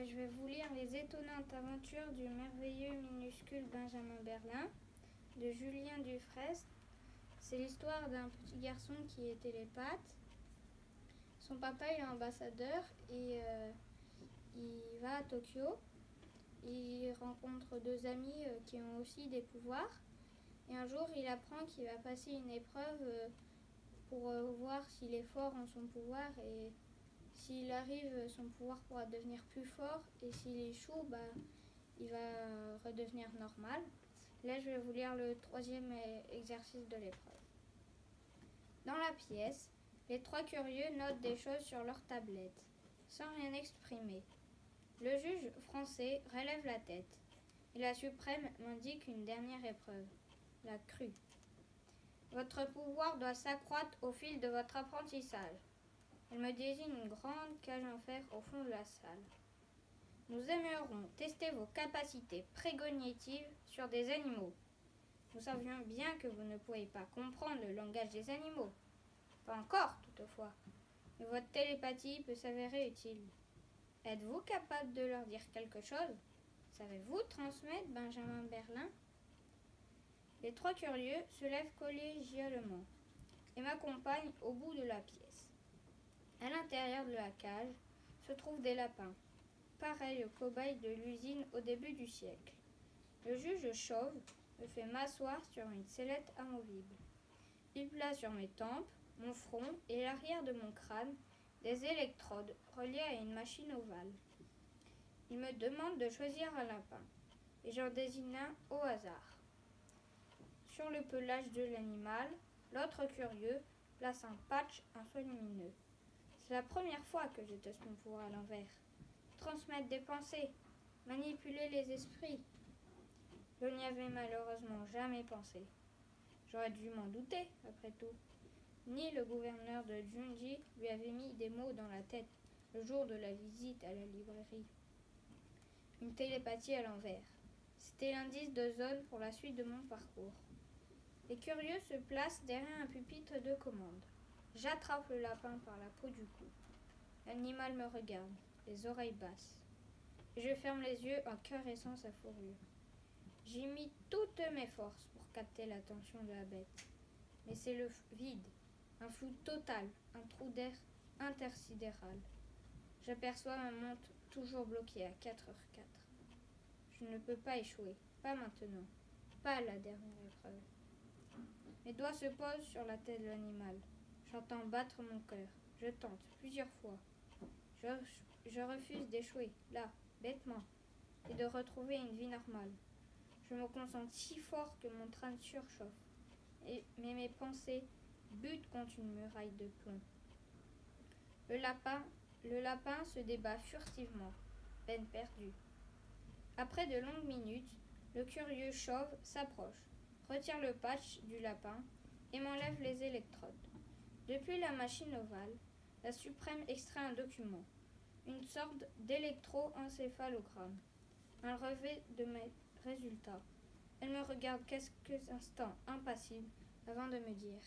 Je vais vous lire les étonnantes aventures du merveilleux minuscule Benjamin Berlin de Julien Dufresne. C'est l'histoire d'un petit garçon qui est télépathe. Son papa est ambassadeur et il va à Tokyo. Il rencontre deux amis qui ont aussi des pouvoirs. Et un jour, il apprend qu'il va passer une épreuve pour voir s'il est fort en son pouvoir, et s'il arrive, son pouvoir pourra devenir plus fort, et s'il échoue, il va redevenir normal. Là, je vais vous lire le troisième exercice de l'épreuve. Dans la pièce, les trois curieux notent des choses sur leur tablette, sans rien exprimer. Le juge français relève la tête, et la suprême m'indique une dernière épreuve, la crue. Votre pouvoir doit s'accroître au fil de votre apprentissage. Elle me désigne une grande cage en fer au fond de la salle. Nous aimerions tester vos capacités précognitives sur des animaux. Nous savions bien que vous ne pouvez pas comprendre le langage des animaux. Pas encore, toutefois. Mais votre télépathie peut s'avérer utile. Êtes-vous capable de leur dire quelque chose? Savez-vous transmettre Benjamin Berlin? Les trois curieux se lèvent collégialement et m'accompagnent au bout de la pièce. À l'intérieur de la cage se trouvent des lapins, pareils aux cobayes de l'usine au début du siècle. Le juge chauve me fait m'asseoir sur une sellette amovible. Il place sur mes tempes, mon front et l'arrière de mon crâne des électrodes reliées à une machine ovale. Il me demande de choisir un lapin, et j'en désigne un au hasard. Sur le pelage de l'animal, l'autre curieux place un patch, un soin lumineux. C'est la première fois que je teste mon pouvoir à l'envers. Transmettre des pensées, manipuler les esprits. Je n'y avais malheureusement jamais pensé. J'aurais dû m'en douter, après tout. Ni le gouverneur de Junji lui avait mis des mots dans la tête le jour de la visite à la librairie. Une télépathie à l'envers. C'était l'indice de zone pour la suite de mon parcours. Les curieux se placent derrière un pupitre de commande. J'attrape le lapin par la peau du cou. L'animal me regarde, les oreilles basses. Je ferme les yeux en caressant sa fourrure. J'ai mis toutes mes forces pour capter l'attention de la bête. Mais c'est le vide, un flou total, un trou d'air intersidéral. J'aperçois ma montre toujours bloquée à 4h04. Je ne peux pas échouer, pas maintenant, pas à la dernière épreuve. Mes doigts se posent sur la tête de l'animal. J'entends battre mon cœur. Je tente plusieurs fois. Je refuse d'échouer, là, bêtement, et de retrouver une vie normale. Je me concentre si fort que mon crâne surchauffe, mais mes pensées butent contre une muraille de plomb. Le lapin se débat furtivement, peine perdue. Après de longues minutes, le curieux chauve s'approche, retire le patch du lapin et m'enlève les électrodes. Depuis la machine ovale, la suprême extrait un document, une sorte d'électroencéphalogramme, un relevé de mes résultats. Elle me regarde quelques instants impassible avant de me dire